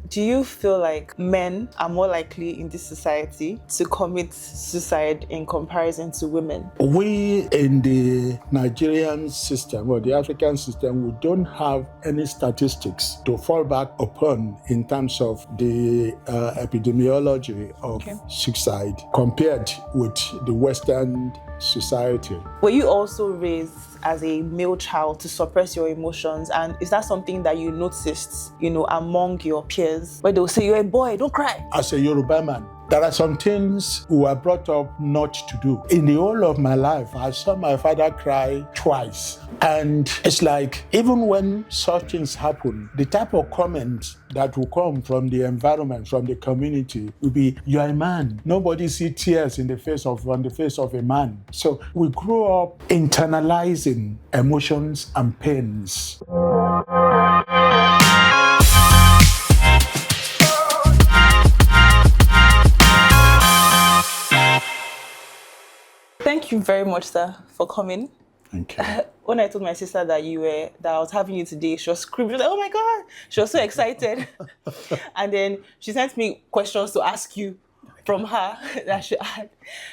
do you feel like men are more likely in this society to commit suicide in comparison to women? We in the Nigerian system or the African system, we don't have any statistics to fall back upon in terms of the epidemiology of suicide compared with the Western society. Were you also raised as a male child to suppress your emotions? And is that something that you noticed, among your peers, where they'll say, you're a boy, don't cry? As a Yoruba man, there are some things we were brought up not to do. In the whole of my life, I saw my father cry twice. And it's like, even when such things happen, the type of comment that will come from the environment, from the community, will be, you're a man. Nobody sees tears on the face of a man. So we grew up internalizing emotions and pains. Thank you very much, sir, for coming. Thank you. When I told my sister that I was having you today, she was screaming. She was like, "Oh my God!" She was so excited. And then she sent me questions to ask you from her that she had.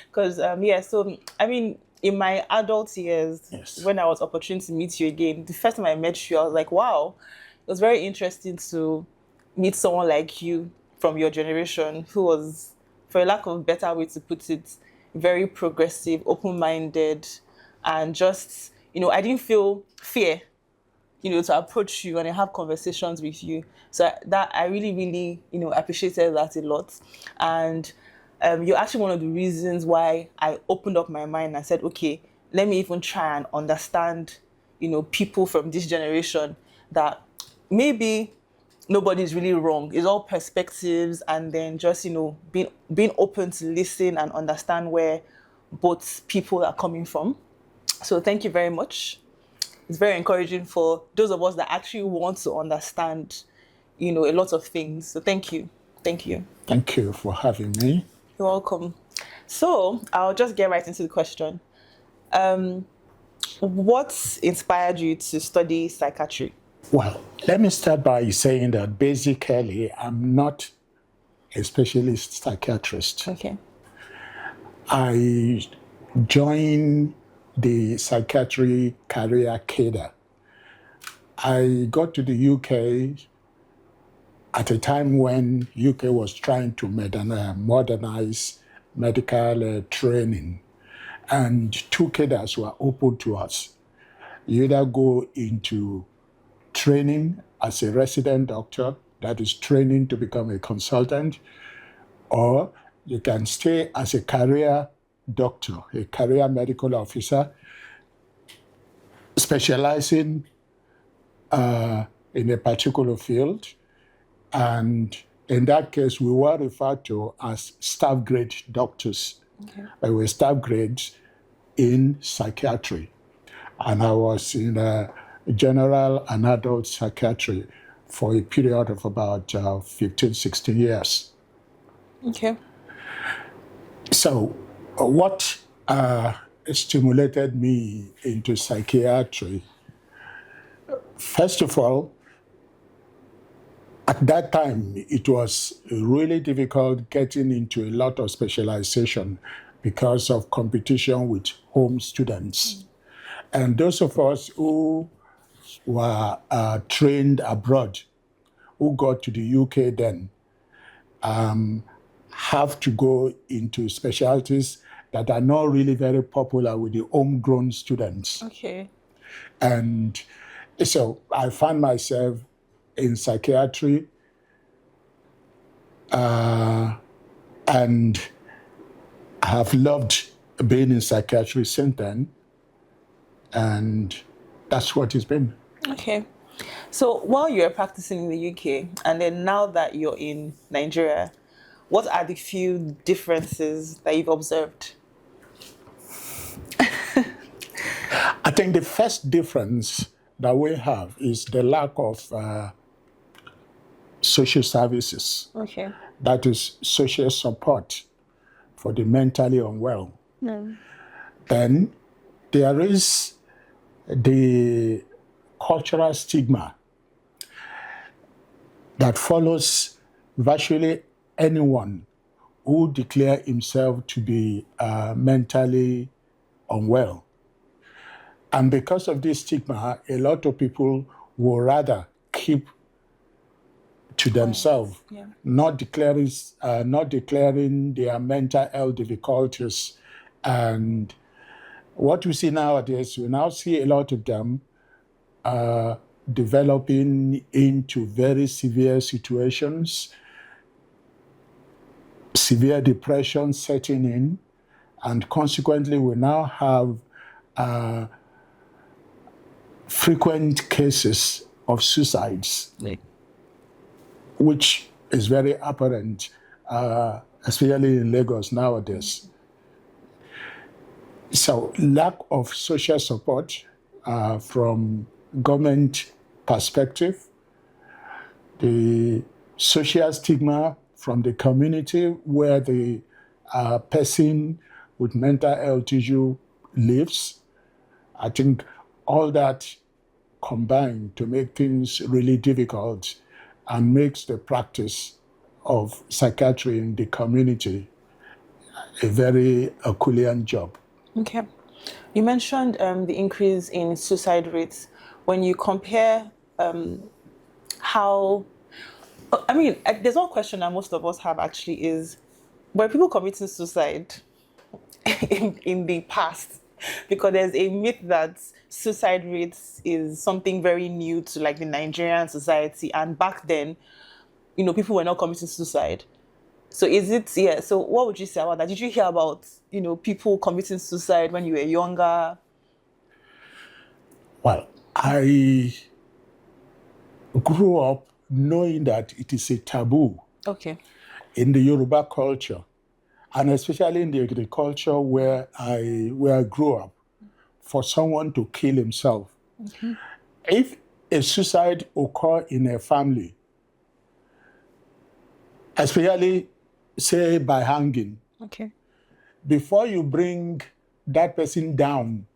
Because in my adult years, when I was opportune to meet you again, the first time I met you, I was like, wow, it was very interesting to meet someone like you from your generation who was, for a lack of a better way to put it, very progressive, open-minded, and just, I didn't feel fear, to approach you and have conversations with you. So that I really, really, appreciated that a lot. And you're actually one of the reasons why I opened up my mind and said, okay, let me even try and understand, people from this generation, that maybe nobody's really wrong. It's all perspectives, and then just, being open to listen and understand where both people are coming from. So thank you very much. It's very encouraging for those of us that actually want to understand, a lot of things. So thank you. Thank you. Thank you for having me. You're welcome. So I'll just get right into the question. What inspired you to study psychiatry? Well, let me start by saying that basically I'm not a specialist psychiatrist. Okay. I joined the psychiatry career cadre. I got to the UK at a time when UK was trying to modernize medical training, and two cadres were open to us. You either go into training as a resident doctor, that is training to become a consultant, or you can stay as a career doctor, a career medical officer, specializing in a particular field. And in that case, we were referred to as staff grade doctors. Okay. We were staff grades in psychiatry. And I was in general and adult psychiatry for a period of about 15, 16 years. Okay. So what stimulated me into psychiatry? First of all, at that time, it was really difficult getting into a lot of specialization because of competition with home students. And those of us who were trained abroad, who got to the UK then, have to go into specialties that are not really very popular with the homegrown students. Okay. And so I found myself in psychiatry, and I have loved being in psychiatry since then, and that's what it's been. Okay. So while you were practicing in the UK, and then now that you're in Nigeria, what are the few differences that you've observed? I think the first difference that we have is the lack of social services. Okay. That is social support for the mentally unwell. No. Then there is the cultural stigma that follows virtually anyone who declare himself to be mentally unwell. And because of this stigma, a lot of people will rather keep to themselves, not declaring their mental health difficulties. And what we see nowadays, we now see a lot of them developing into very severe situations, severe depression setting in, and consequently we now have frequent cases of suicides, which is very apparent, especially in Lagos nowadays. So lack of social support from government perspective, the social stigma from the community where the person with mental health issue lives, I think all that combined to make things really difficult and makes the practice of psychiatry in the community a very Herculean job. Okay. You mentioned the increase in suicide rates. When you compare how, I mean, there's one question that most of us have actually is, were people committing suicide in the past? Because there's a myth that suicide rates is something very new to like the Nigerian society, and back then, people were not committing suicide. So is it, so what would you say about that? Did you hear about, people committing suicide when you were younger? Well, I grew up knowing that it is a taboo in the Yoruba culture, and especially in the culture where I grew up, for someone to kill himself. If a suicide occurs in a family, especially say by hanging, before you bring that person down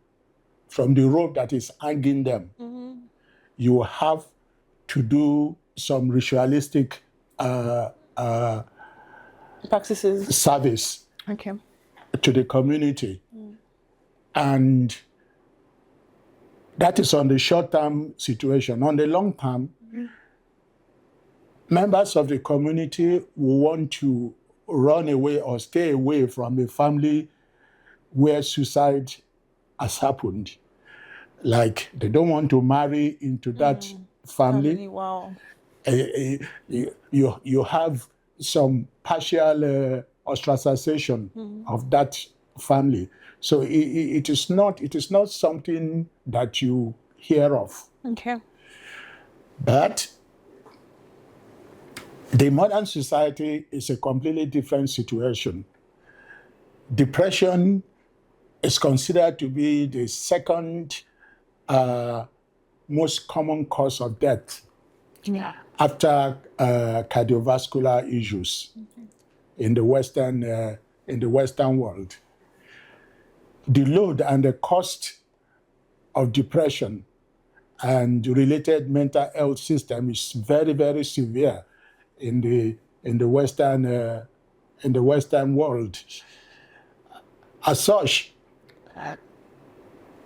from the rope that is hanging them, you have to do some ritualistic practices, service to the community. And that is on the short-term situation. On the long term, members of the community will want to run away or stay away from a family where suicide has happened. Like they don't want to marry into that family. Wow. You have some partial ostracization of that family. So it is not something that you hear of. But the modern society is a completely different situation. Depression is considered to be the second most common cause of death after cardiovascular issues in the Western world. The load and the cost of depression and related mental health system is very, very severe in the Western world. As such,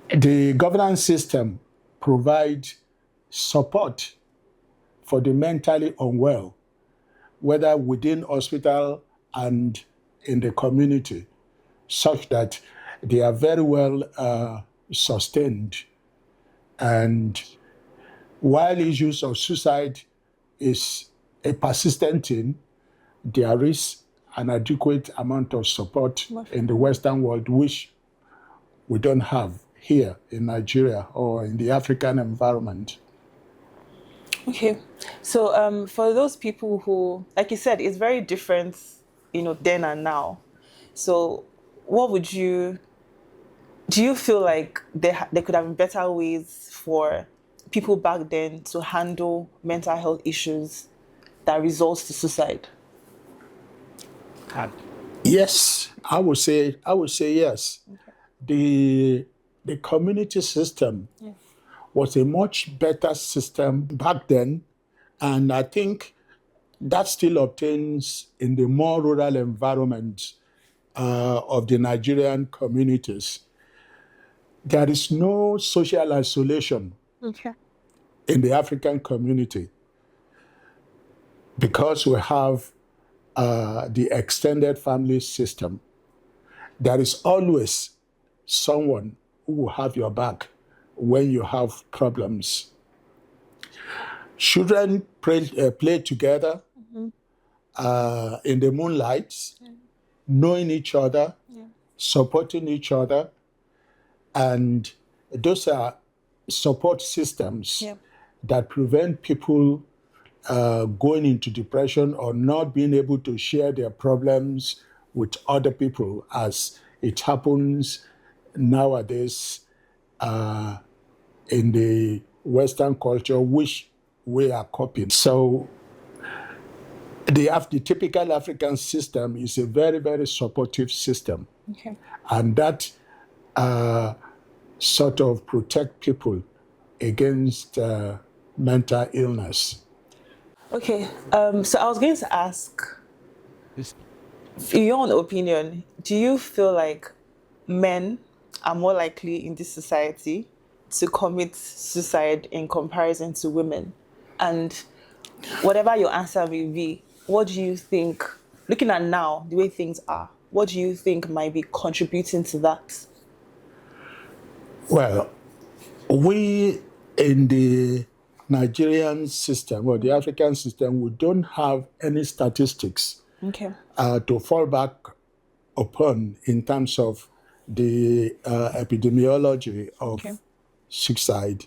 the governance system provides support for the mentally unwell, whether within hospital and in the community, such that they are very well sustained. And while issues of suicide is a persistent thing, there is an adequate amount of support in the Western world, which we don't have here in Nigeria or in the African environment. Okay, so for those people who, like you said, it's very different, then and now. So do you feel like there could have been better ways for people back then to handle mental health issues that results to suicide? Yes, I would say yes. The community system was a much better system back then, and I think that still obtains in the more rural environments of the Nigerian communities. There is no social isolation in the African community because we have the extended family system. There is always someone who will have your back when you have problems. Children play together in the moonlight, knowing each other, supporting each other, and those are support systems that prevent people going into depression or not being able to share their problems with other people, as it happens nowadays in the Western culture, which we are copying. So the typical African system is a very, very supportive system. And that sort of protect people against mental illness. Okay, so I was going to ask, in your own opinion, do you feel like men are more likely in this society to commit suicide in comparison to women? And whatever your answer may be, what do you think, looking at now, the way things are, what do you think might be contributing to that? Well, we in the Nigerian system or the African system, we don't have any statistics to fall back upon in terms of the epidemiology of suicide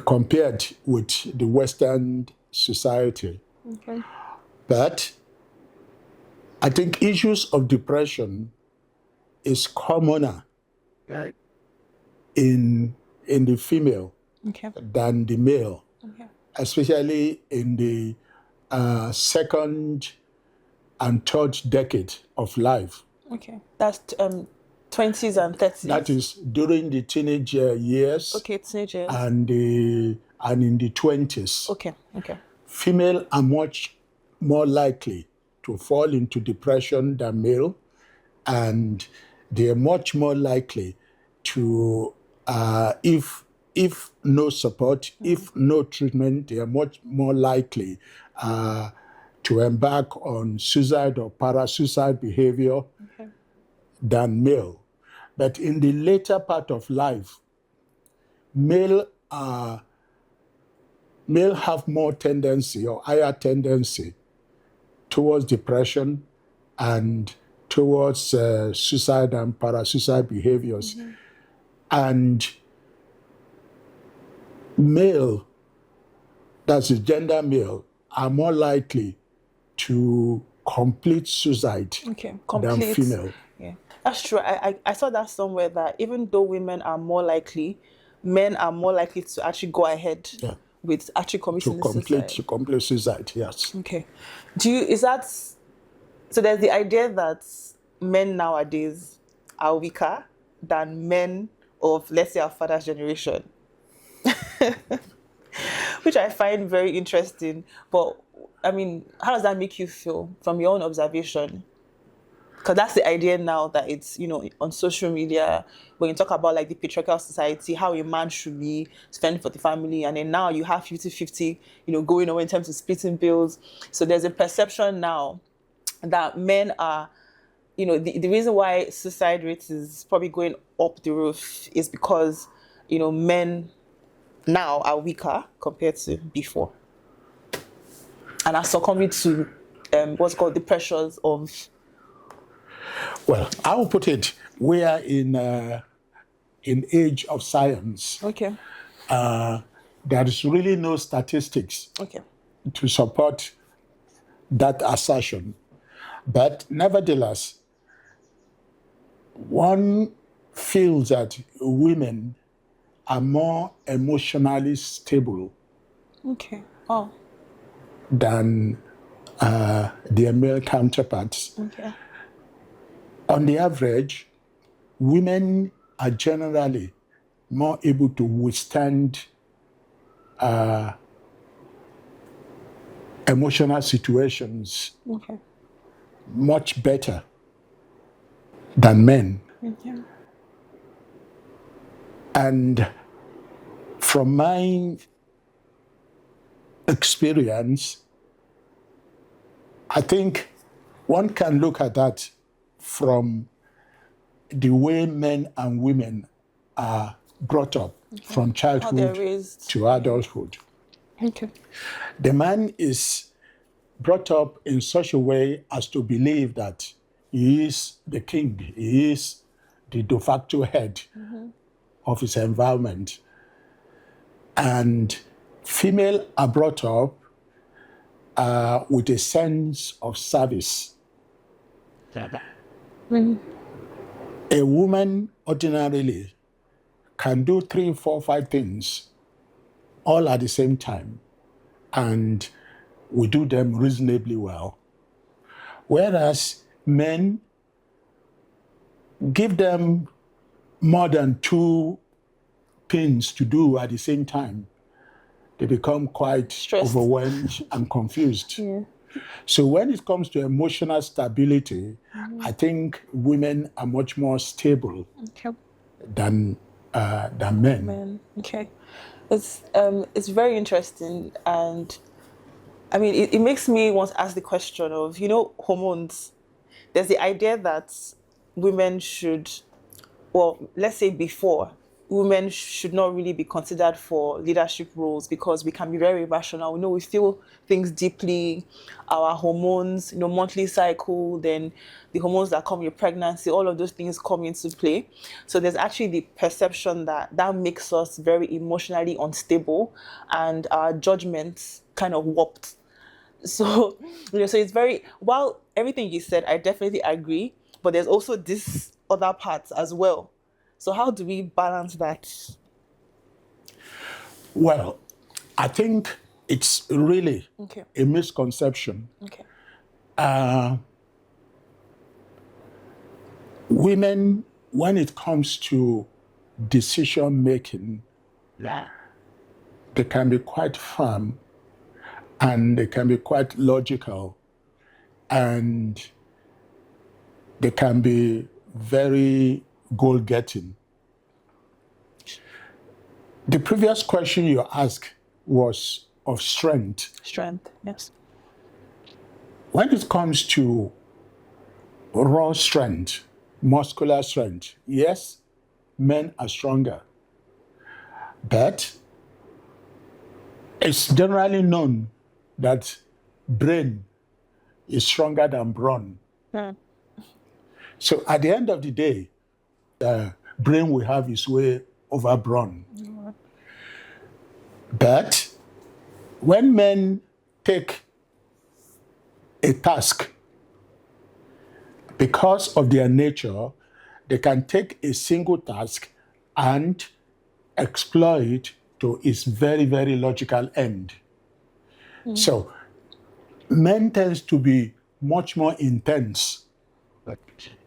compared with the Western society. But I think issues of depression is commoner in the female than the male, especially in the second and third decade of life. That's 20s and 30s. That is during the teenage years. Teenage years. And in the 20s. Female are much more likely to fall into depression than male, and they are much more likely to, if no support, if no treatment, they are much more likely to embark on suicide or parasuicide behavior than male. But in the later part of life, male have more tendency or higher tendency towards depression and towards suicide and parasuicide behaviors. And male, that's the gender male, are more likely to complete suicide than female. That's true. I saw that somewhere, that even though women are more likely, men are more likely to actually go ahead with actually committing suicide. To complete suicide, yes. So there's the idea that men nowadays are weaker than men of, let's say, our father's generation, which I find very interesting. But I mean, how does that make you feel from your own observation? Because that's the idea now, that it's, on social media, when you talk about like the patriarchal society, how a man should be spending for the family, and then now you have 50-50, going on in terms of splitting bills. So there's a perception now that men are, the reason why suicide rate is probably going up the roof is because, men now are weaker compared to before, and are succumbing to what's called the pressures of. Well, I will put it, we are in age of science. There is really no statistics to support that assertion. But nevertheless, one feels that women are more emotionally stable than their male counterparts. On the average, women are generally more able to withstand emotional situations Okay. much better than men. Okay. And from my experience, I think one can look at that from the way men and women are brought up from How they're childhood raised. to adulthood. Okay. The man is brought up in such a way as to believe that he is the king, he is the de facto head of his environment. And female are brought up with a sense of service. A woman ordinarily can do 3, 4, 5 things all at the same time, and we do them reasonably well. Whereas men, give them more than 2 things to do at the same time, they become quite Stressed. overwhelmed and confused. Yeah. So when it comes to emotional stability, I think women are much more stable Okay. than men. Men. Okay. It's very interesting, and I mean it makes me want to ask the question of, hormones. There's the idea that women should, well, let's say before, women should not really be considered for leadership roles because we can be very rational. We feel things deeply, our hormones, monthly cycle, then the hormones that come with pregnancy, all of those things come into play. So there's actually the perception that makes us very emotionally unstable and our judgments kind of warped. So, so it's very, while everything you said, I definitely agree, but there's also this other part as well. So how do we balance that? Well, I think it's really Okay. a misconception. Okay. Women, when it comes to decision making, they can be quite firm and they can be quite logical and they can be very goal-getting. The previous question you asked was of strength. Strength, yes. When it comes to raw strength, muscular strength, yes, men are stronger. But it's generally known that brain is stronger than brawn. So at the end of the day, brain will have its way over brawn. But when men take a task, because of their nature, they can take a single task and exploit to its very, very logical end. So men tends to be much more intense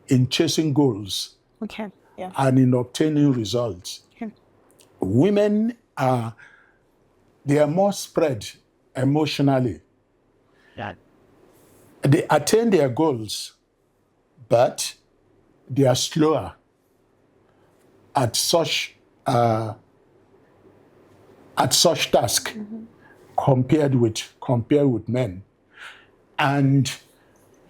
in chasing goals Okay. Yeah. and in obtaining results. Okay. Women they are more spread emotionally. They attain their goals, but they are slower at such task compared with men. And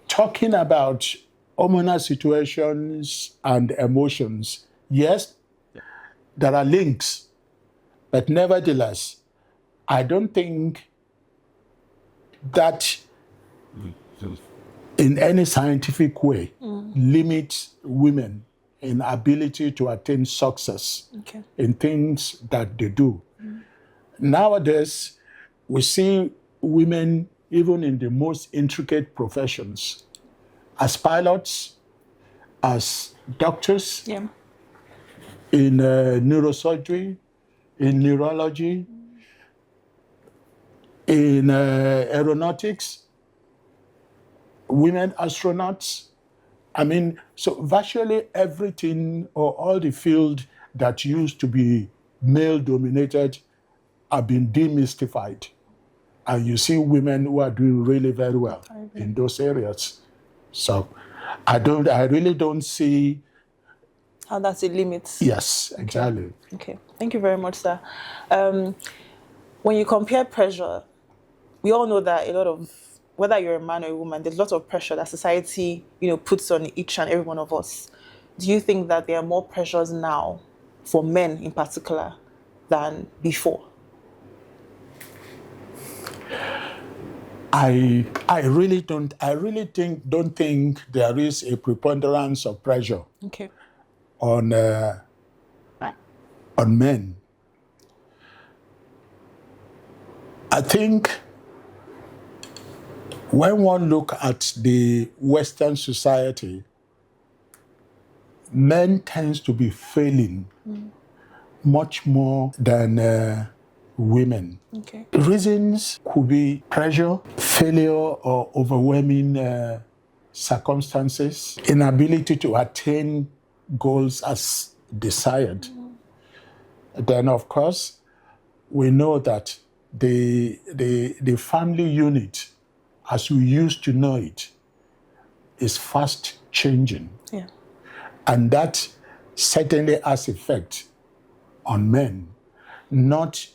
talking about hormonal situations and emotions, yes, there are links, but nevertheless, I don't think that in any scientific way limits women in ability to attain success in things that they do. Nowadays, we see women even in the most intricate professions, as pilots, as doctors, in neurosurgery, in neurology, in aeronautics, women astronauts. I mean, so virtually everything or all the field that used to be male-dominated have been demystified. And you see women who are doing really very well in those areas. So I really don't see how that's a limit. Yes, exactly. Okay, thank you very much, sir. When you compare pressure, we all know that a lot of, whether you're a man or a woman, there's a lot of pressure that society, puts on each and every one of us. Do you think that there are more pressures now, for men in particular, than before? I really don't think there is a preponderance of pressure on men. I think when one look at the Western society, men tends to be failing much more than women. Reasons could be pressure, failure or overwhelming circumstances, inability to attain goals as desired. Then, of course, we know that the family unit, as we used to know it, is fast changing. And that certainly has effect on men, not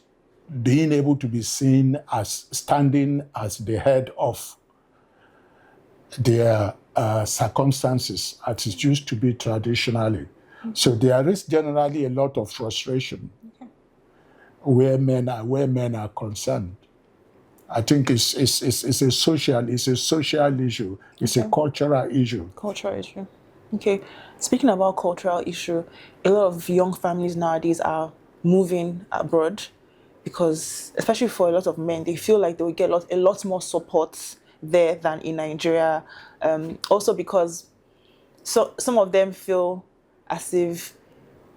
being able to be seen as standing as the head of their circumstances as it used to be traditionally. So there is generally a lot of frustration where men are concerned. I think it's a social issue. It's a cultural issue. Cultural issue. Okay. Speaking about cultural issue, a lot of young families nowadays are moving abroad because, especially for a lot of men, they feel like they will get a lot more support there than in Nigeria. Also because some of them feel as if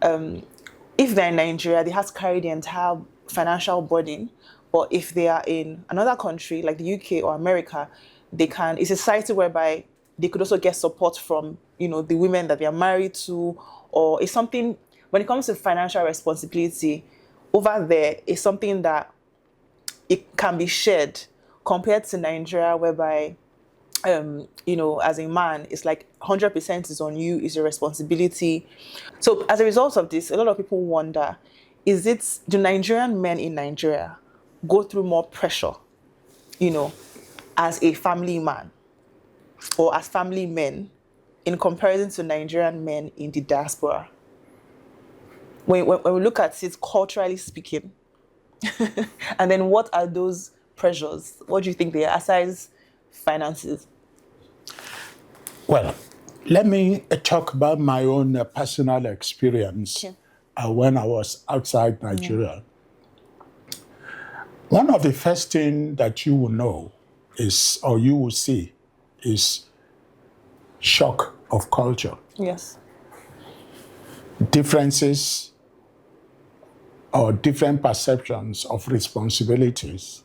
they're in Nigeria, they have to carry the entire financial burden. But if they are in another country like the UK or America, it's a society whereby they could also get support from, the women that they are married to, or it's something, when it comes to financial responsibility, over there is something that it can be shared compared to Nigeria, whereby, as a man, it's like 100% is on you, is your responsibility. So as a result of this, a lot of people wonder, do Nigerian men in Nigeria go through more pressure, as a family man or as family men in comparison to Nigerian men in the diaspora? When we look at it culturally speaking, and then what are those pressures? What do you think they are, aside finances? Well, let me talk about my own personal experience when I was outside Nigeria. One of the first things that you will know is, or you will see, is shock of culture. Yes. Differences or different perceptions of responsibilities.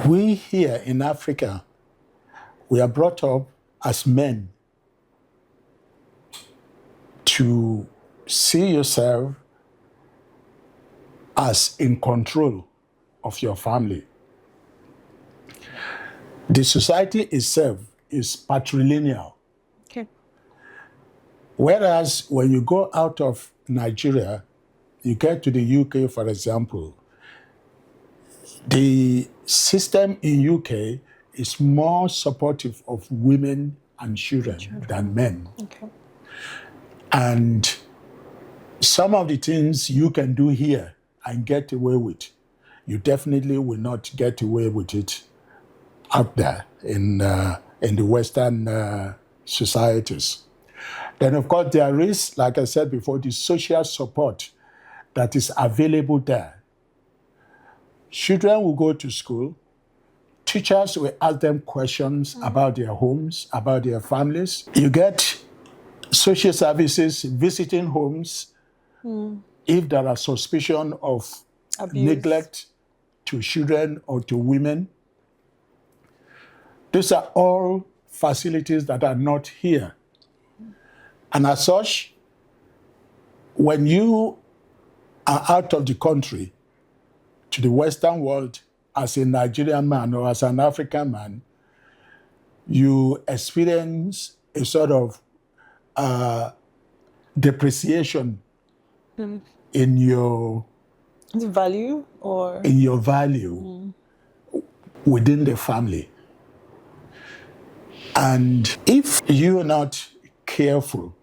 We here in Africa, we are brought up as men to see yourself as in control of your family. The society itself is patrilineal. Whereas when you go out of Nigeria, you get to the UK, for example, the system in UK is more supportive of women and children than men. And some of the things you can do here and get away with, you definitely will not get away with it out there in the Western societies. Then, of course, there is, like I said before, the social support that is available there. Children will go to school. Teachers will ask them questions about their homes, about their families. You get social services visiting homes if there are suspicion of abuse, neglect to children or to women. These are all facilities that are not here. And as such, when you are out of the country to the Western world as a Nigerian man or as an African man, you experience a sort of depreciation in your value or within the family. And if you're not careful,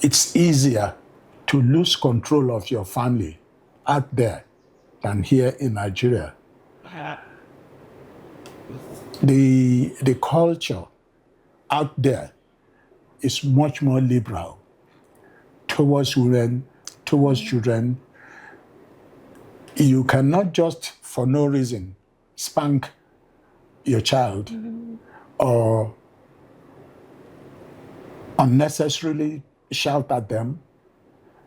it's easier to lose control of your family out there than here in Nigeria. The culture out there is much more liberal towards women, towards children. You cannot just, for no reason, spank your child or unnecessarily shout at them.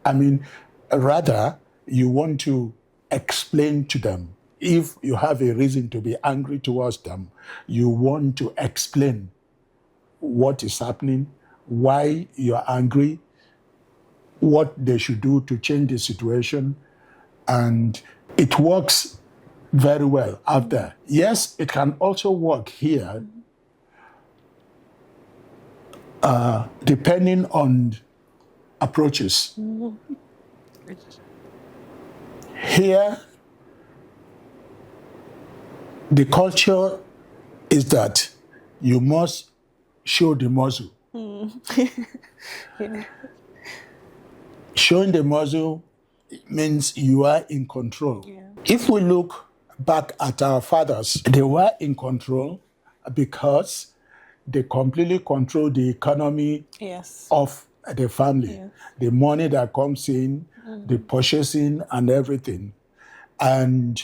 I mean, rather, you want to explain to them. If you have a reason to be angry towards them, you want to explain what is happening, why you're angry, what they should do to change the situation. And it works very well out there. Yes, it can also work here, depending on approaches. Here, the culture is that you must show the muscle. Yeah. Showing the muscle means you are in control. Yeah. If we look back at our fathers, they were in control because they completely control the economy Yes. of the family. Yes. The money that comes in, the purchasing and everything. And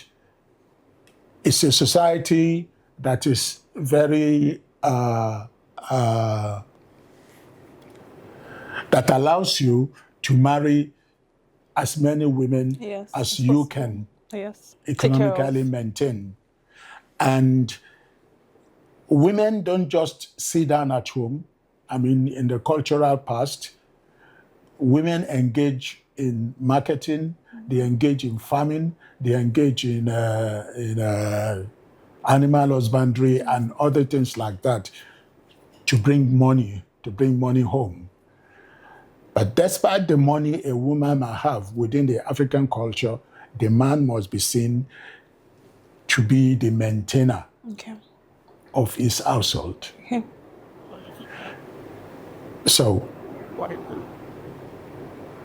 it's a society that is very, that allows you to marry as many women Yes, as it's you possible. can Yes. economically maintain. And women don't just sit down at home. I mean, in the cultural past, women engage in marketing, they engage in farming, they engage in animal husbandry and other things like that to bring money home. But despite the money a woman might have within the African culture, the man must be seen to be the maintainer Okay. of his household. Okay. So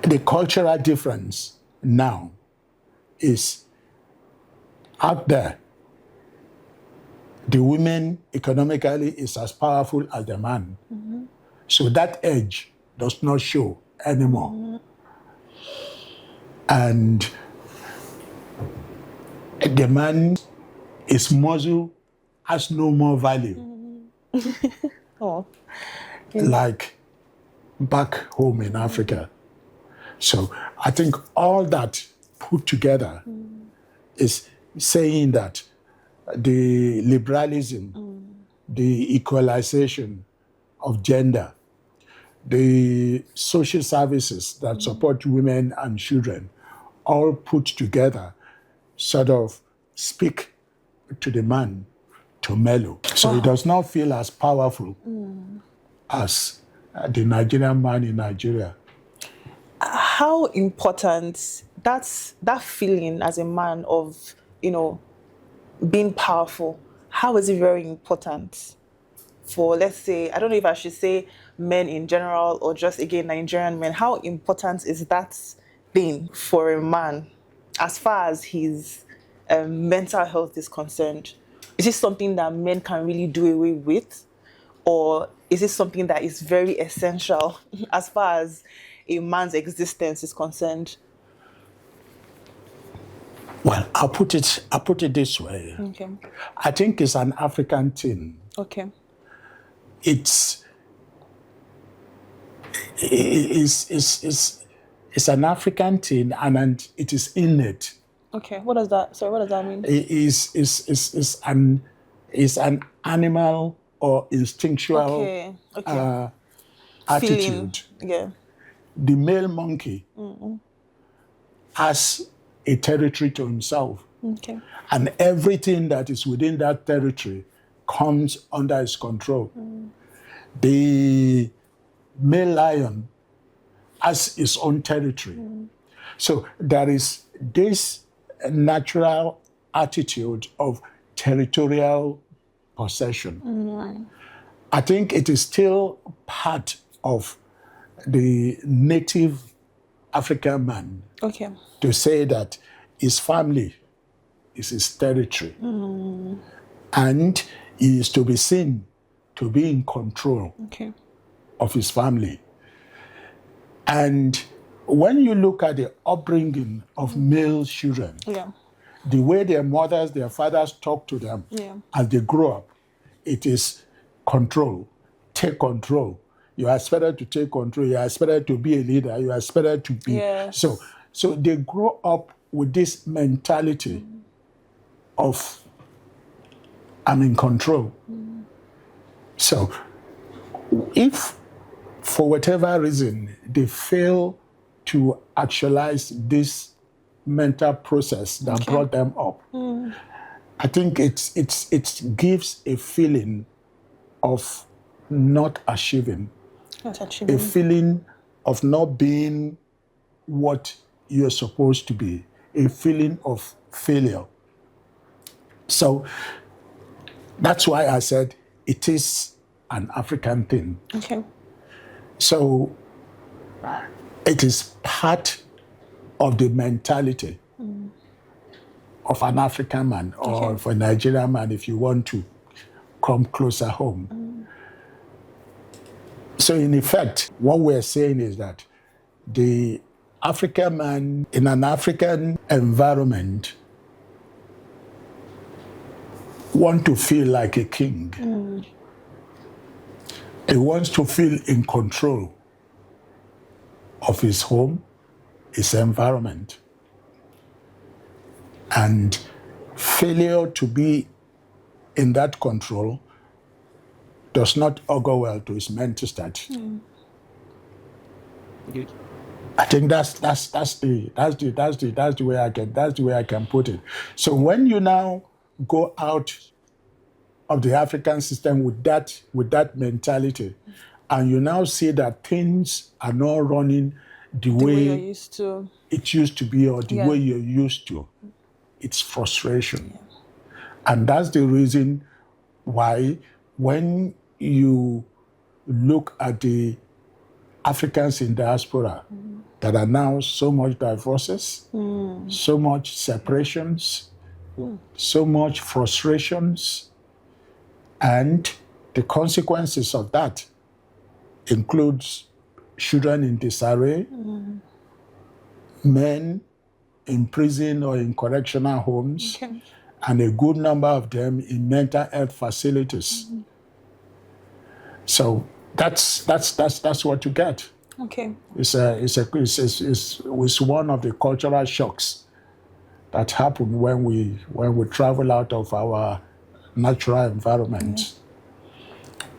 the cultural difference now is out there. The women economically is as powerful as the man. So that edge does not show anymore. And the man, his muscle has no more value. Oh. Like back home in Africa. So I think all that put together is saying that the liberalism, the equalization of gender, the social services that support women and children, all put together sort of speak to the man to mellow. So he does not feel as powerful as the Nigerian man in Nigeria. How important that feeling as a man of, being powerful, how is it very important for, let's say, I don't know if I should say men in general or just, again, Nigerian men? How important is that thing for a man as far as his mental health is concerned? Is this something that men can really do away with? Or is it something that is very essential as far as a man's existence is concerned? Well, I'll put it this way. Okay. I think it's an African thing. Okay. It's an African thing, and it is innate. Okay. What does that mean? It is an animal or instinctual attitude. Feeling. Yeah. The male monkey as a territory to himself. Okay. And everything that is within that territory comes under his control. The male lion has his own territory. So there is this natural attitude of territorial possession. I think it is still part of the native African man Okay. to say that his family is his territory. And he is to be seen to be in control Okay. of his family. And when you look at the upbringing of male children, Yeah. the way their mothers, their fathers talk to them Yeah. as they grow up, it is control, take control. You are expected to take control. You are expected to be a leader. You are expected to be. Yes. So they grow up with this mentality of I'm in control. So if for whatever reason they fail to actualize this mental process that brought them up, I think it gives a feeling of not achieving, Not a achieving. feeling of not being what you're supposed to be, a feeling of failure. So that's why I said it is an African thing. Okay. So it is part of the mentality of an African man or of a Nigerian man, if you want to come closer home. So in effect, what we're saying is that the African man in an African environment want to feel like a king. He wants to feel in control of his home, his environment. And failure to be in that control does not augur well to his mental state. I think that's the way I can put it. So when you now go out of the African system with that mentality, and you now see that things are not running the way you're way used to. it used to be or the way you're used to, it's frustration. And that's the reason why when you look at the Africans in diaspora that are now so much divorces, so much separations, so much frustrations, and the consequences of that includes children in disarray, men in prison or in correctional homes, and a good number of them in mental health facilities. So that's what you get. Okay. It's one of the cultural shocks that happen when we travel out of our natural environment.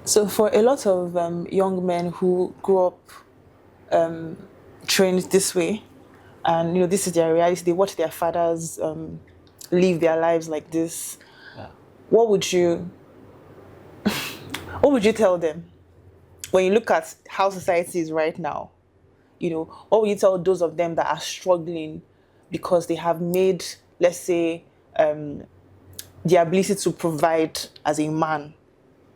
So for a lot of young men who grew up trained this way, and this is their reality, they watch their fathers live their lives like this. What would you tell them when you look at how society is right now? What would you tell those of them that are struggling because they have made, let's say, the ability to provide as a man,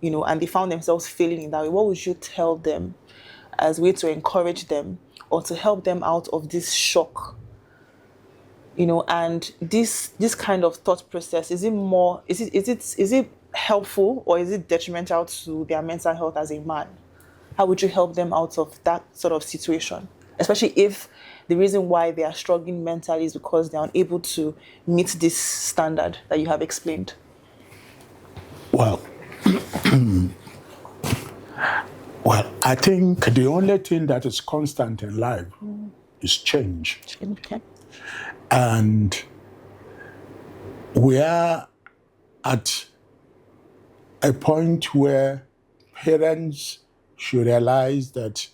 and they found themselves failing in that way? What would you tell them as a way to encourage them or to help them out of this shock? And this kind of thought process, is it helpful or is it detrimental to their mental health as a man? How would you help them out of that sort of situation? Especially if the reason why they are struggling mentally is because they are unable to meet this standard that you have explained. Well, I think the only thing that is constant in life is change. Okay. And we are at a point where parents should realize that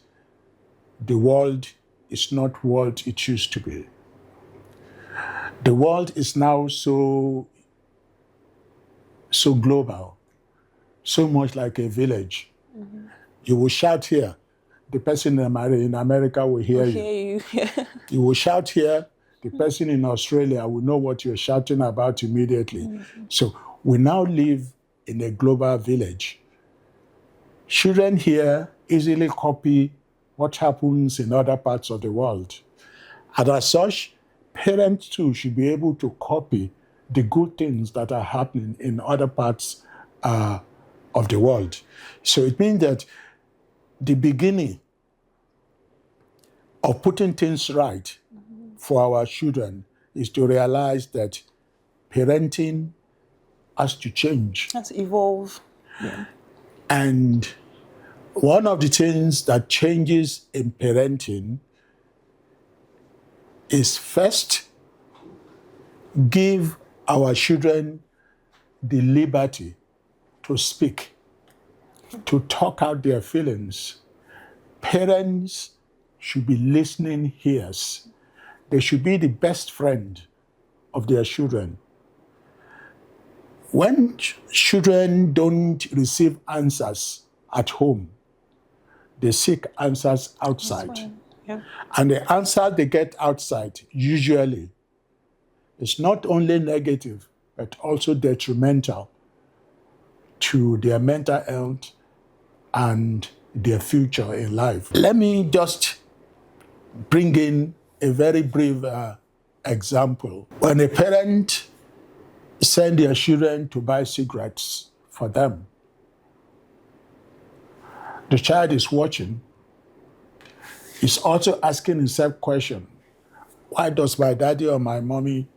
the world is not what it used to be. The world is now so global, so much like a village. You will shout here, the person in America will hear you. you. You will shout here, the person in Australia will know what you're shouting about immediately. So we now live in a global village. Children here easily copy what happens in other parts of the world. And as such, parents too should be able to copy the good things that are happening in other parts of the world. So it means that the beginning of putting things right for our children is to realize that parenting has to change. Has to evolve. Yeah. And one of the things that changes in parenting is first, give our children the liberty to speak, to talk out their feelings. Parents should be listening ears. They should be the best friend of their children. When children don't receive answers at home, they seek answers outside. Yeah. And the answer they get outside usually is not only negative, but also detrimental to their mental health and their future in life. Let me just bring in a very brief example. When a parent sends their children to buy cigarettes for them, the child is watching, is also asking himself question, why does my daddy or my mommy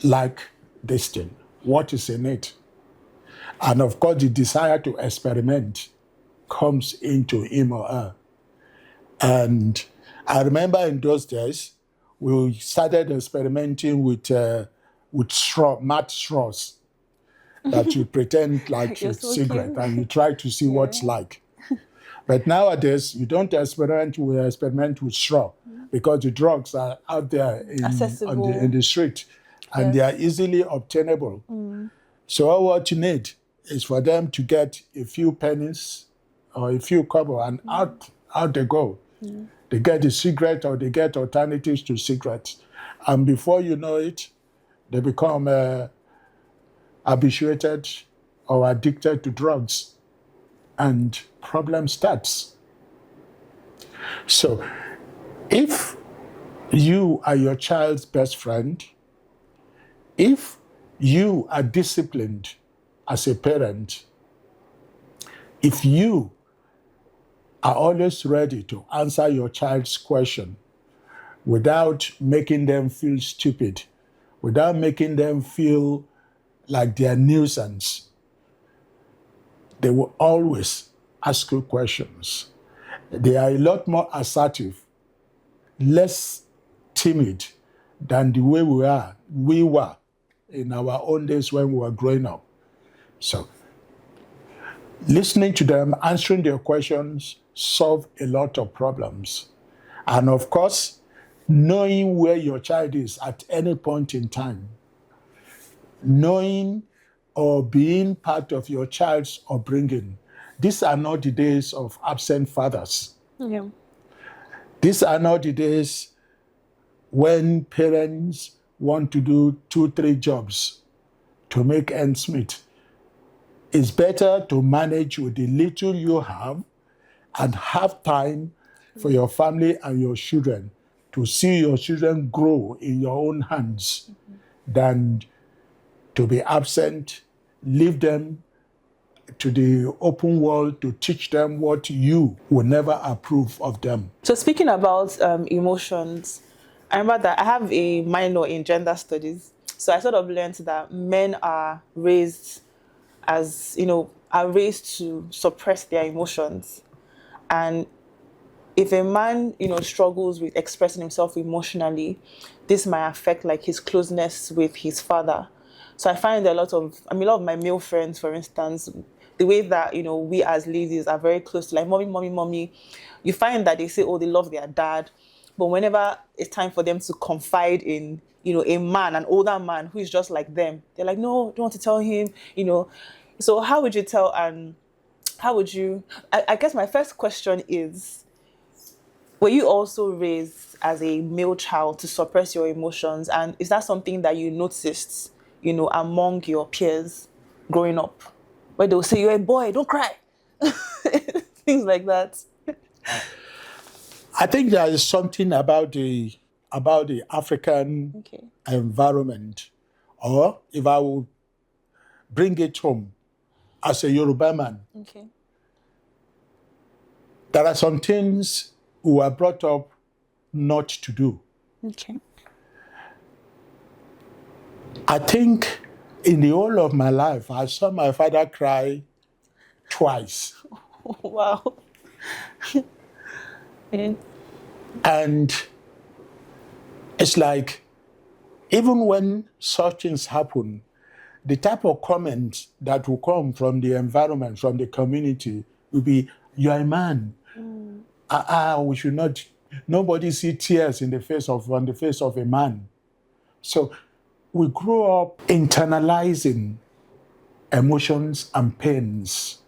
like this thing? What is in it? And of course, the desire to experiment comes into him or her. And I remember in those days, we started experimenting with matte straws that you pretend like You're it's so cigarette cute. and you try to see what's like. But nowadays, you don't experiment with straw because the drugs are out there Accessible. in the street and they are easily obtainable. So all what you need is for them to get a few pennies or a few kobo and out they go. They get the cigarette or they get alternatives to cigarettes. And before you know it, they become habituated or addicted to drugs. And problem starts. So if you are your child's best friend, if you are disciplined as a parent, if you are always ready to answer your child's question without making them feel stupid, without making them feel like they're a nuisance, they will always ask you questions. They are a lot more assertive, less timid than the way we were in our own days when we were growing up. So listening to them, answering their questions, solve a lot of problems. And of course, knowing where your child is at any point in time, knowing or being part of your child's upbringing. These are not the days of absent fathers. Yeah. These are not the days when parents want to do 2-3 jobs to make ends meet. It's better to manage with the little you have and have time for your family and your children, to see your children grow in your own hands, than to be absent, leave them to the open world to teach them what you will never approve of them. So speaking about emotions, I remember that I have a minor in gender studies. So I sort of learned that men are raised to suppress their emotions. And if a man, struggles with expressing himself emotionally, this might affect like his closeness with his father. So I find a lot of my male friends, for instance, the way that, we as ladies are very close to like mommy, you find that they say, oh, they love their dad. But whenever it's time for them to confide in a man, an older man who is just like them. They're like, no, don't want to tell him, So how would you tell, and how would you, I guess my first question is, were you also raised as a male child to suppress your emotions? And is that something that you noticed, among your peers growing up? Where they'll say, you're a boy, don't cry. Things like that. I think there is something about the African Okay. environment, or if I would bring it home as a Yoruba man, Okay. there are some things we were brought up not to do. Okay. I think in the whole of my life, I saw my father cry twice. Wow. Yeah. And it's like, even when such things happen, the type of comment that will come from the environment, from the community, will be, you're a man. We should not, nobody see tears on the face of a man. So we grow up internalizing emotions and pains.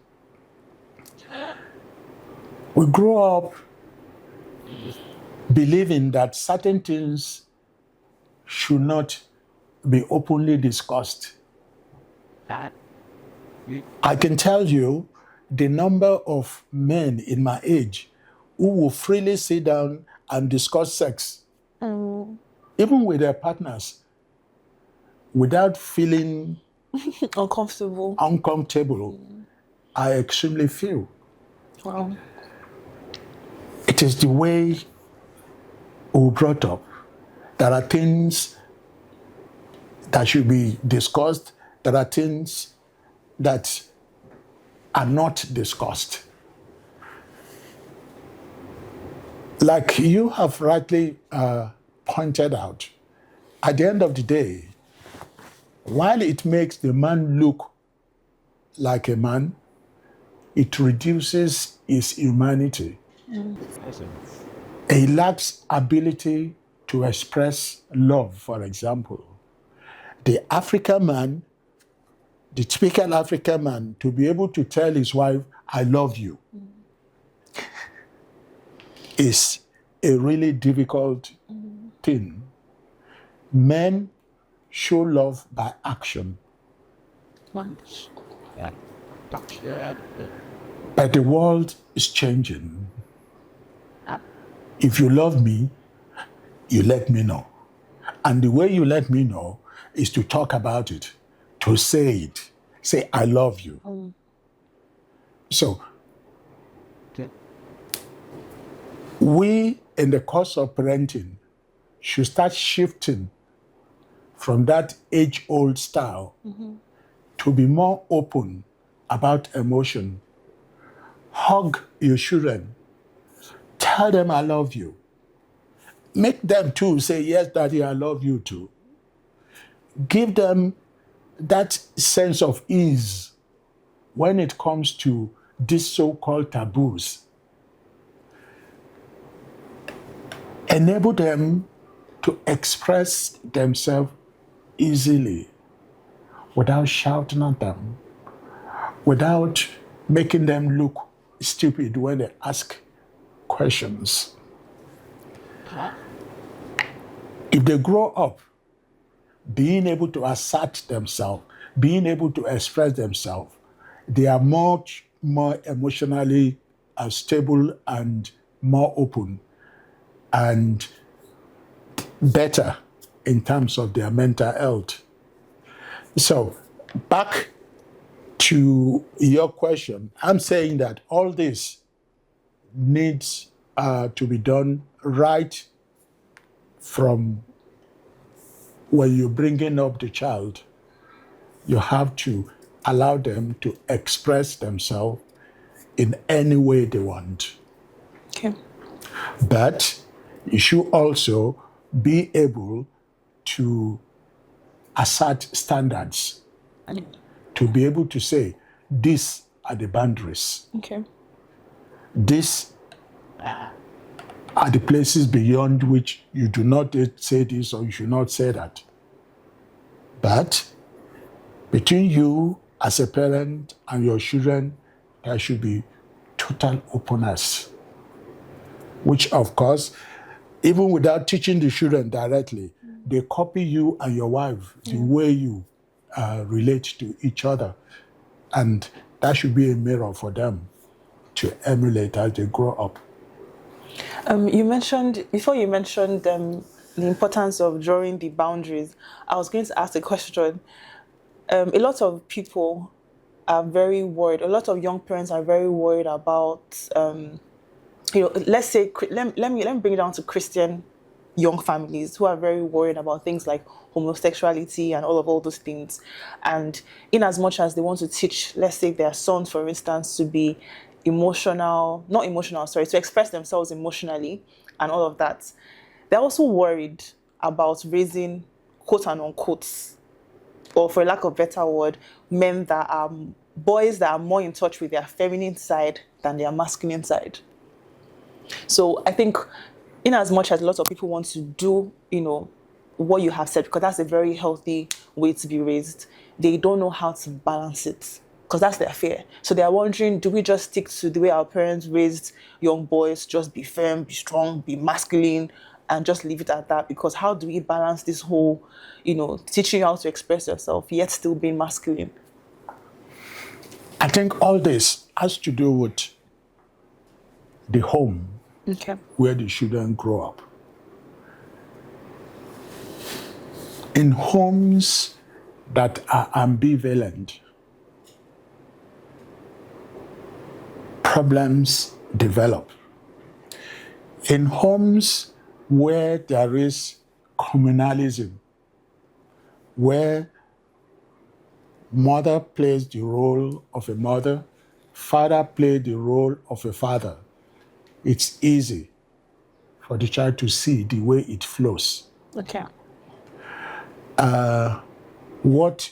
We grow up believing that certain things should not be openly discussed. I can tell you the number of men in my age who will freely sit down and discuss sex, even with their partners, without feeling uncomfortable. I extremely feel. Wow. It is the way we were brought up. There are things that should be discussed. There are things that are not discussed. Like you have rightly pointed out, at the end of the day, while it makes the man look like a man, it reduces his humanity. He lacks ability to express love, for example. The African man, the typical African man, to be able to tell his wife, I love you, is a really difficult thing. Men show love by action. But the world is changing. If you love me, you let me know. And the way you let me know is to talk about it, to say it. Say, I love you. So, we, in the course of parenting, should start shifting from that age-old style to be more open about emotion. Hug your children. Tell them I love you. Make them too say, yes, Daddy, I love you too. Give them that sense of ease when it comes to these so-called taboos. Enable them to express themselves easily without shouting at them, without making them look stupid when they ask questions. If they grow up being able to assert themselves, being able to express themselves, they are much more emotionally stable and more open and better in terms of their mental health. So, back to your question, I'm saying that all this needs to be done right from when you're bringing up the child. You have to allow them to express themselves in any way they want. Okay. But you should also be able to assert standards, to be able to say, these are the boundaries. Okay. These are the places beyond which you do not say this or you should not say that. But between you as a parent and your children, there should be total openness, which of course, even without teaching the children directly, they copy you and your wife, the way you relate to each other. And that should be a mirror for them to emulate as they grow up. You mentioned the importance of drawing the boundaries. I was going to ask a question. A lot of people are very worried. A lot of young parents are very worried about, let's say, let me bring it down to Christian young families who are very worried about things like homosexuality and all those things. And in as much as they want to teach, let's say, their sons, for instance, to be to express themselves emotionally and all of that, they're also worried about raising, quote and unquote, or for lack of a better word, boys that are more in touch with their feminine side than their masculine side. So I think in as much as a lot of people want to do, what you have said, because that's a very healthy way to be raised, they don't know how to balance it, because that's their fear. So they're wondering, do we just stick to the way our parents raised young boys, just be firm, be strong, be masculine, and just leave it at that? Because how do we balance this whole, teaching you how to express yourself, yet still being masculine? I think all this has to do with the home where the children grow up. In homes that are ambivalent, problems develop. In homes where there is communalism, where mother plays the role of a mother, father plays the role of a father, it's easy for the child to see the way it flows. Okay. What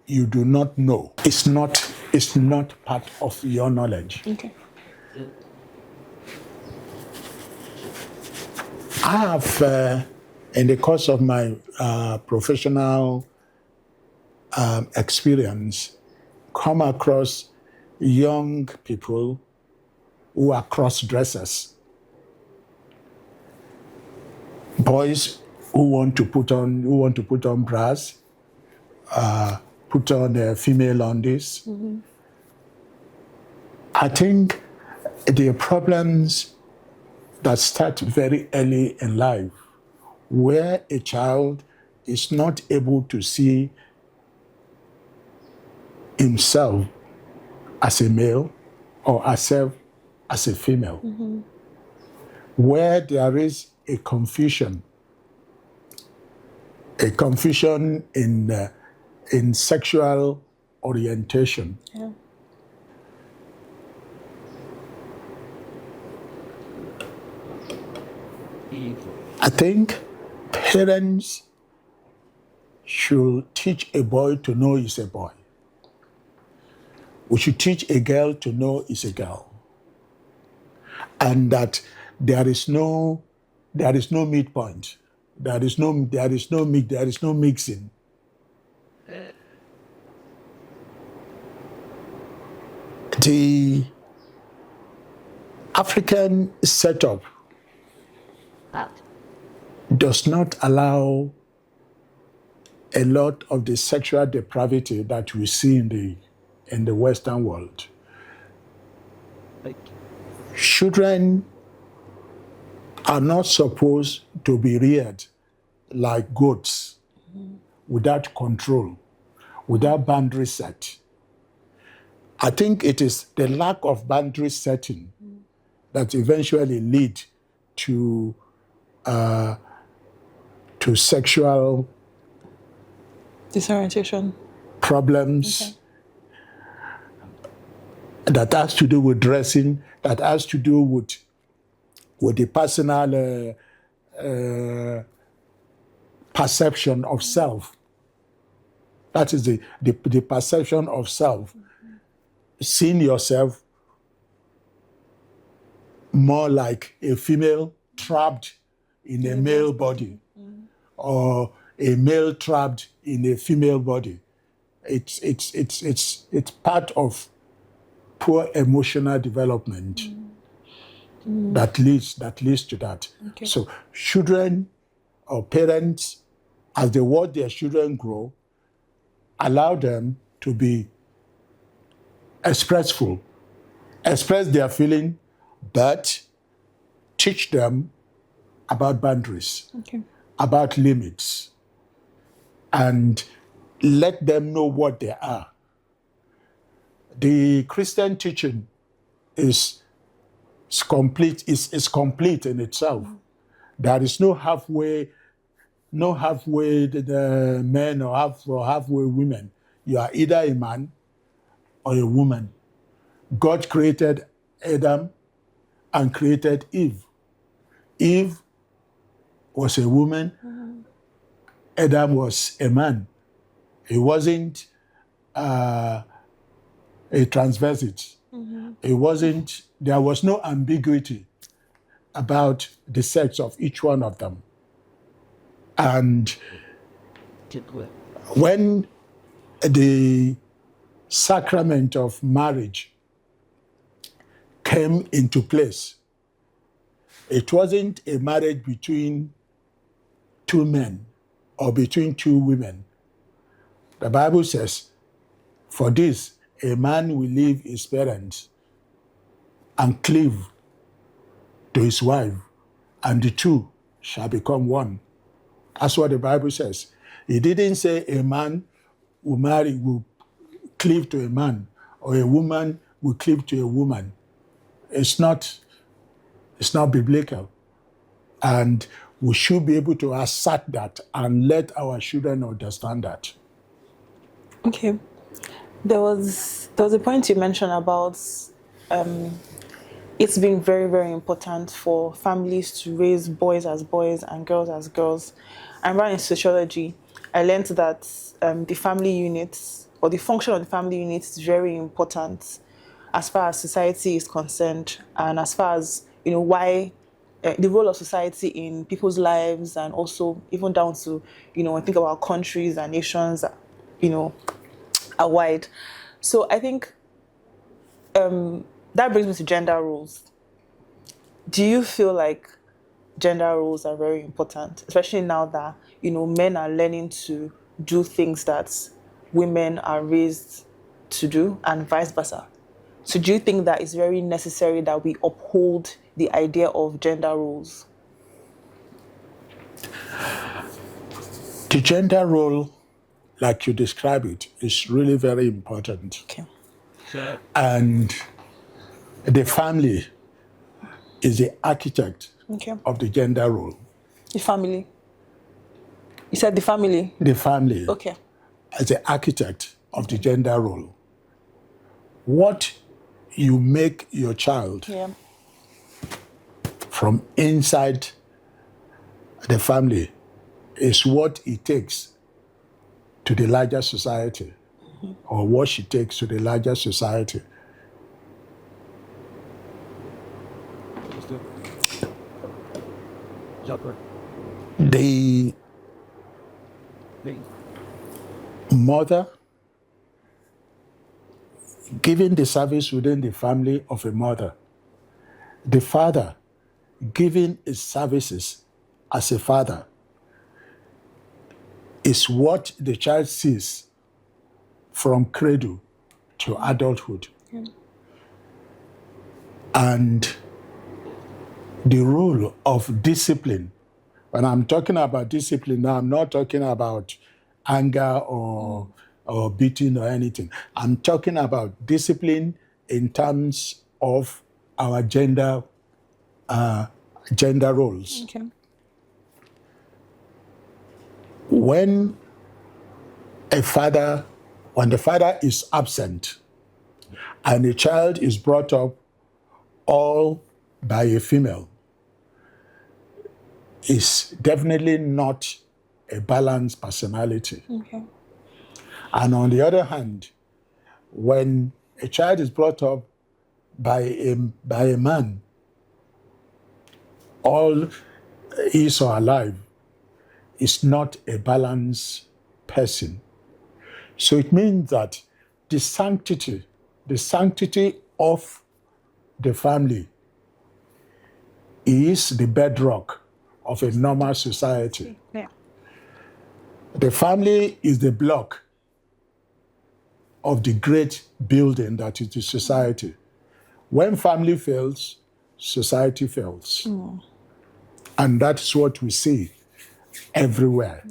you do not know is not part of your knowledge. Okay. I have, in the course of my professional experience, come across young people who are cross-dressers. Boys who want to put on bras, put on female undies. Mm-hmm. I think there are problems that start very early in life, where a child is not able to see himself as a male or herself as a female, where there is a confusion in sexual orientation. Yeah. I think parents should teach a boy to know he's a boy. We should teach a girl to know he's a girl. And that there is no midpoint. There is no mixing. The African setup does not allow a lot of the sexual depravity that we see in the Western world. Children are not supposed to be reared like goats, without control, without boundary set. I think it is the lack of boundary setting that eventually lead to sexual disorientation problems that has to do with dressing, that has to do with the personal perception of self. That is the perception of self. Seeing yourself more like a female trapped in a male body or a male trapped in a female body. It's part of poor emotional development that leads to that. Okay. So children or parents, as they watch their children grow, allow them to be expressful, express their feeling, but teach them about boundaries, Okay. about limits, and let them know what they are. The Christian teaching is complete in itself. There is no halfway the men or halfway women. You are either a man or a woman. God created Adam and created Eve. Eve was a woman. Adam was a man. He wasn't a transvestite. There was no ambiguity about the sex of each one of them. And when the sacrament of marriage came into place, it wasn't a marriage between two men or between two women. The Bible says, for this, a man will leave his parents and cleave to his wife, and the two shall become one. That's what the Bible says. It didn't say a man will cleave to a man, or a woman will cleave to a woman. It's not biblical. And we should be able to assert that and let our children understand that. Okay. There was a point you mentioned about it's been very, very important for families to raise boys as boys and girls as girls. And right in sociology, I learned that the family units or the function of the family unit is very important as far as society is concerned, and as far as why the role of society in people's lives, and also even down to I think about countries and nations, are wide. So I think that brings me to gender roles. Do you feel like gender roles are very important, especially now that men are learning to do things that women are raised to do, and vice versa? So do you think that it's very necessary that we uphold the idea of gender roles? The gender role, like you describe it, is really very important. Okay. And the family is the architect of the gender role. The family? You said the family? The family. Okay. As the architect of the gender role. What you make your child from inside the family is what it takes to the larger society, or what she takes to the larger society. The mother giving the service within the family of a mother, the father giving his services as a father, is what the child sees from cradle to adulthood. And the role of discipline, when I'm talking about discipline now, I'm not talking about anger or beating or anything. I'm talking about discipline in terms of our gender roles. Okay. When the father is absent and a child is brought up all by a female, is definitely not a balanced personality. Okay. And on the other hand, when a child is brought up by a man all is or alive is not a balanced person. So it means that the sanctity of the family is the bedrock of a normal society. Yeah. The family is the block of the great building that is the society. When family fails, society fails. And that's what we see everywhere.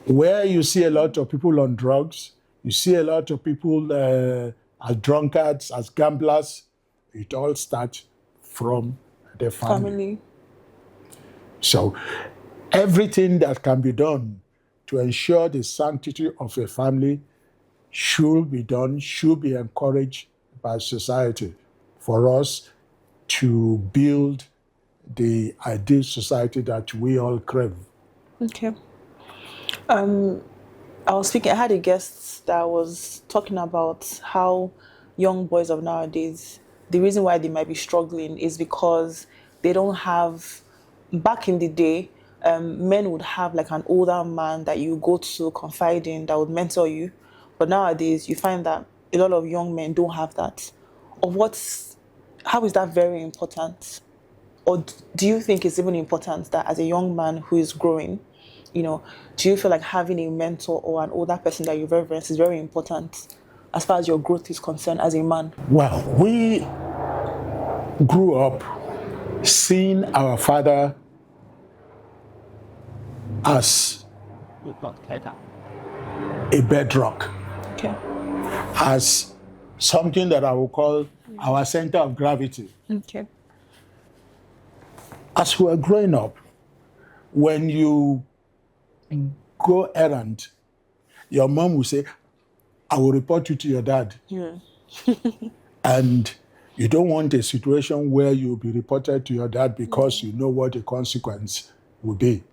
Where you see a lot of people on drugs, you see a lot of people as drunkards, as gamblers, it all starts from the family. So everything that can be done to ensure the sanctity of a family should be done, should be encouraged by society for us to build the ideal society that we all crave. Okay. I had a guest that was talking about how young boys of nowadays, the reason why they might be struggling is because they don't have, back in the day, men would have like an older man that you go to confide in that would mentor you. But nowadays, you find that a lot of young men don't have that. How is that very important? Or do you think it's even important that as a young man who is growing, do you feel like having a mentor or an older person that you reverence is very important as far as your growth is concerned as a man? Well, we grew up seeing our father as a bedrock, Okay. as something that I will call our center of gravity. Okay. As we were growing up, when you go errand, your mom will say, I will report you to your dad. Yeah. And you don't want a situation where you'll be reported to your dad because you know what the consequence will be.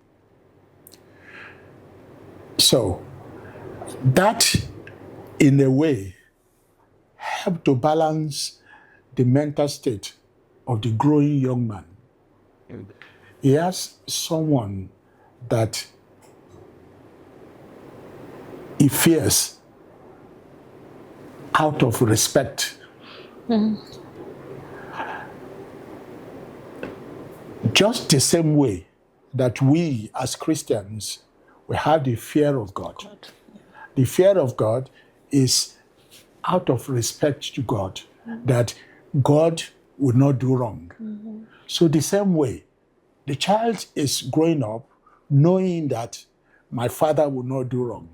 So that, in a way, helped to balance the mental state of the growing young man. He has someone that he fears out of respect. Just the same way that we as Christians, we have the fear of God. The fear of God is out of respect to God, that God would not do wrong. So the same way, the child is growing up knowing that my father will not do wrong.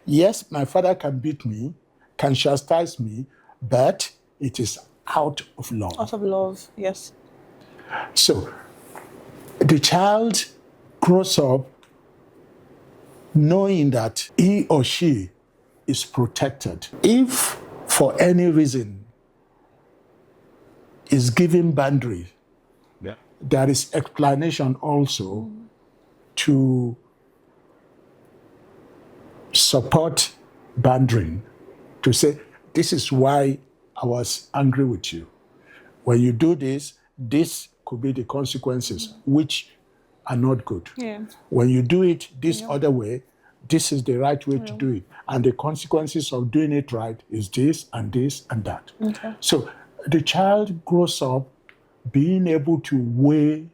Yes, my father can beat me, can chastise me, but it is out of love. Out of love, yes. So the child grows up knowing that he or she is protected. If for any reason is given boundary, there is explanation also to support boundary, to say, this is why I was angry with you. When you do this, this could be the consequences, which are not good. Yeah. When you do it this other way, this is the right way to do it. And the consequences of doing it right is this and this and that. Okay. So the child grows up being able to weigh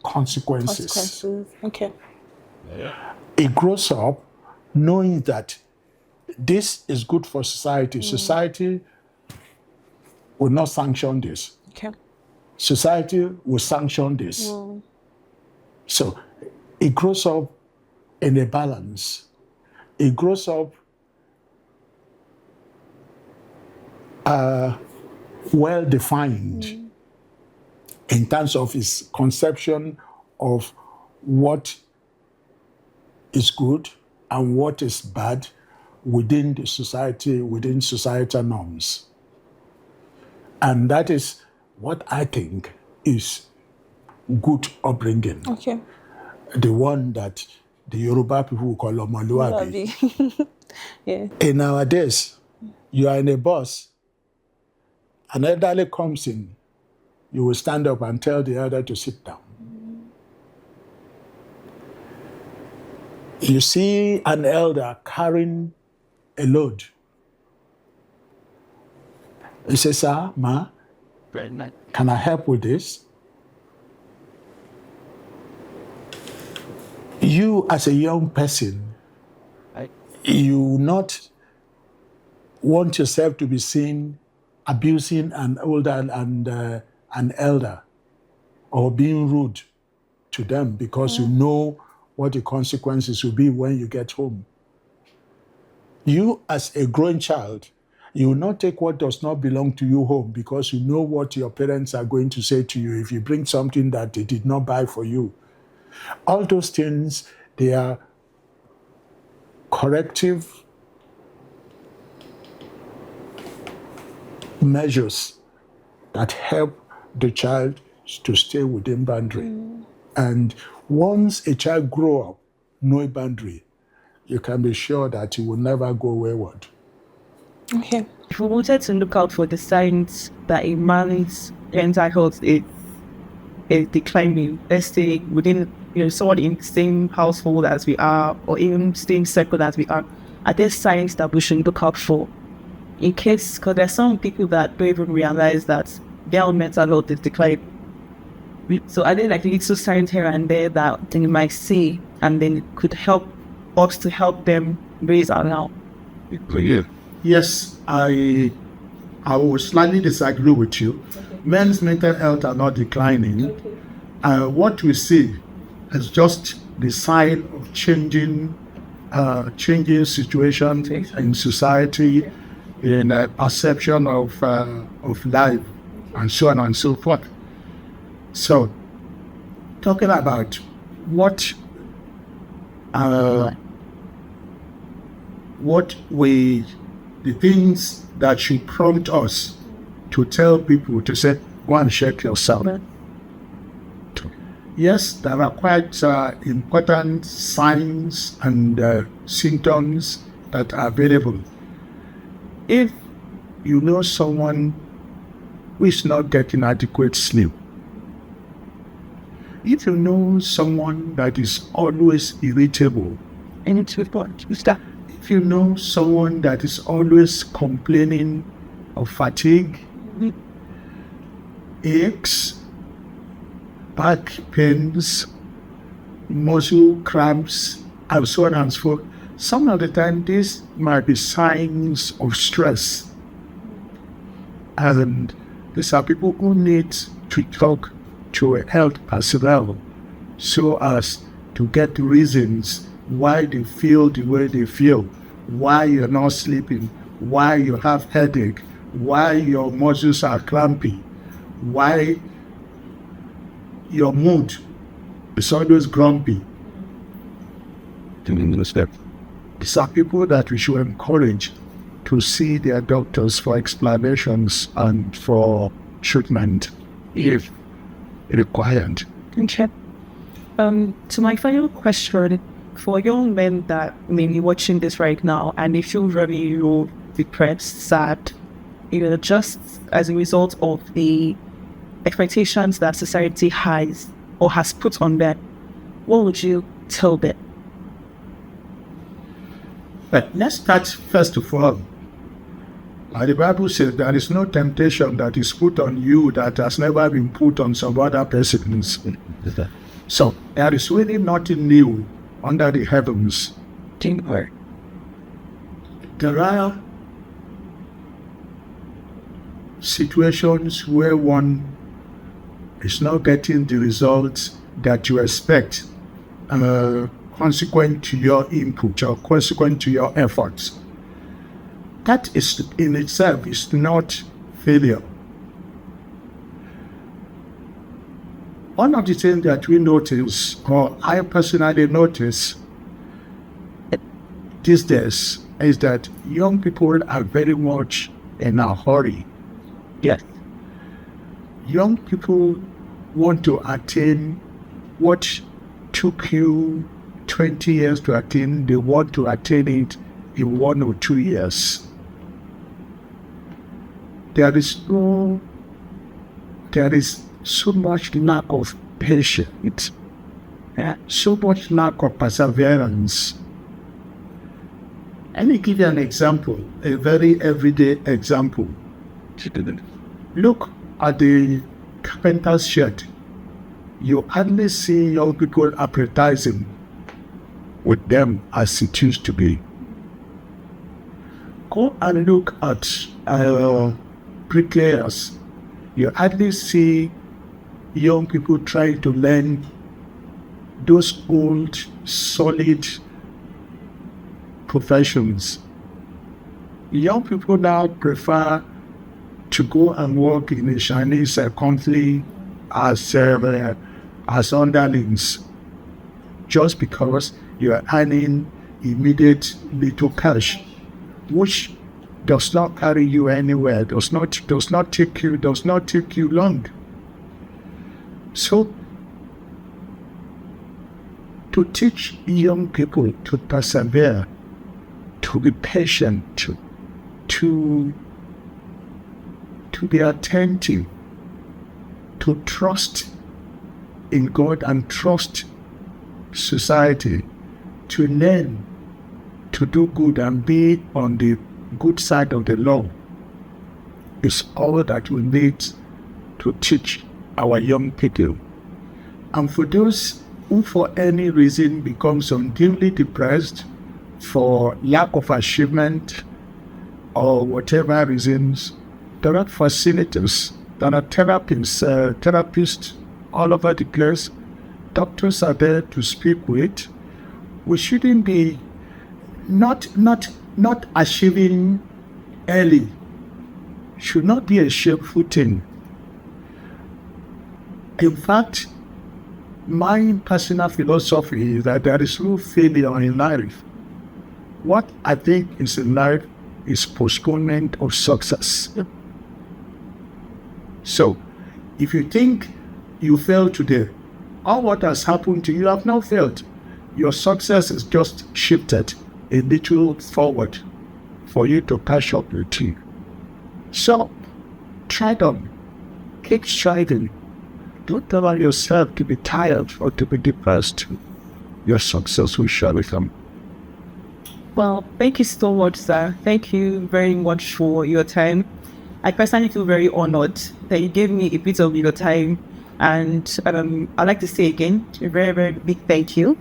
consequences. Okay. It grows up knowing that this is good for society. Society will not sanction this. Okay. Society will sanction this. So it grows up in a balance. It grows up well-defined in terms of its conception of what is good and what is bad within the society, within societal norms. And that is what I think is good upbringing. Okay. The one that the Yoruba people will call Omoluabi. Yeah. In our days, you are in a bus, an elderly comes in, you will stand up and tell the elder to sit down. You see an elder carrying a load. You say, sir, ma, can I help with this? You as a young person, you not want yourself to be seen abusing an older and an elder or being rude to them because you know what the consequences will be when you get home. You as a growing child, you will not take what does not belong to you home because you know what your parents are going to say to you if you bring something that they did not buy for you. All those things, they are corrective measures that help the child to stay within boundary. And once a child grows up, no boundary, you can be sure that he will never go wayward. Okay. If we wanted to look out for the signs that a man's mental health is declining, let's say within someone in the same household as we are, or even same circle as we are there signs that we should look out for? In case, because there's some people that don't even realize that their own mental health is declining. So are there like little signs here and there that they might see and then it could help us to help them raise alarm? Yes, I will slightly disagree with you. Men's mental health are not declining. What we see is just the sign of changing situations in society, in perception of life, and so on and so forth. So, talking about the things that should prompt us to tell people to say, go and check yourself. Yes, there are quite important signs and symptoms that are available. If you know someone who is not getting adequate sleep, if you know someone that is always irritable, and it's important to stop. If you know someone that is always complaining of fatigue, aches, back pains, muscle cramps, and so on and so forth, some of the time these might be signs of stress. And these are people who need to talk to a health personnel so as to get reasons why they feel the way they feel, why you're not sleeping, why you have headache, why your muscles are crampy, why your mood is always grumpy. These are people that we should encourage to see their doctors for explanations and for treatment if required. Okay. To my final question, for young men that may be watching this right now and they feel very low, depressed, sad, just as a result of the expectations that society has or has put on them, what would you tell them? But let's start first of all. The Bible says there is no temptation that is put on you that has never been put on some other persons. So there is really nothing new under the heavens. There are situations where one is not getting the results that you expect, consequent to your input or consequent to your efforts. That is in itself is not failure. One of the things that we notice, or I personally notice these days, is that young people are very much in a hurry. Yes. Young people want to attain what took you 20 years to attain. They want to attain it in 1 or 2 years. There is no there is so much lack of patience, so much lack of perseverance. Let me give you an example, a very everyday example. Look at the carpenter's shed. You hardly see young people advertising with them as it used to be. Go and look at bricklayers. You hardly see young people trying to learn those old, solid professions. Young people now prefer to go and work in a Chinese company as underlings, just because you are earning immediate little cash, which does not carry you anywhere, does not take you long. So, to teach young people to persevere, to be patient, to be attentive, to trust in God and trust society, to learn to do good and be on the good side of the law, is all that we need to teach our young people. And for those who for any reason becomes unduly depressed for lack of achievement or whatever reasons, there are facilities, there are therapists all over the place. Doctors are there to speak with. We shouldn't be not achieving early. Should not be a shameful thing. In fact, my personal philosophy is that there is no failure in life. What I think is in life is postponement of success. So, if you think you failed today, all what has happened to you have not failed. Your success is just shifted a little forward for you to catch up with you. So, try them. Keep striving. Don't allow yourself to be tired or to be depressed. Your success will surely come. Well, thank you so much, sir. Thank you very much for your time. I personally feel very honored that you gave me a bit of your time. And I'd like to say again, a very, very big thank you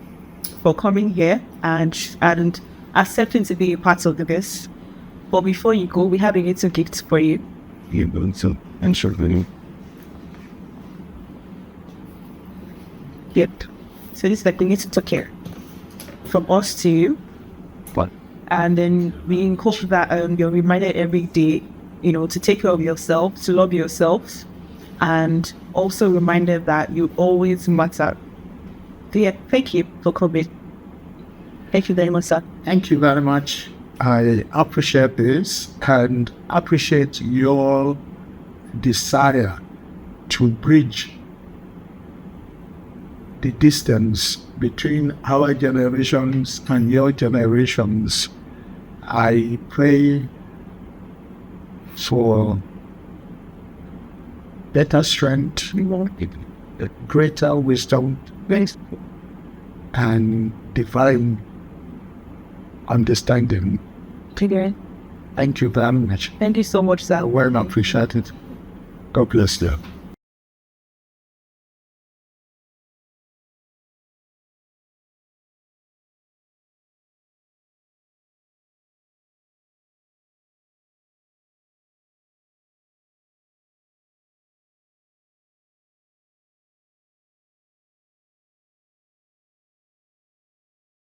for coming here and accepting to be a part of this. But before you go, we have a little gift for you. And certainly. Yep. So this is like the little care from us to you. What? And then we hope that you're reminded every day, to take care of yourself, to love yourself, and also reminded that you always matter. So yeah, thank you for coming. Thank you very much, sir. Thank you very much. I appreciate this and appreciate your desire to bridge the distance between our generations and your generations. I pray for better strength, greater wisdom, and divine understanding. Okay. Thank you very much. Thank you so much, sir. Well appreciated. God bless you.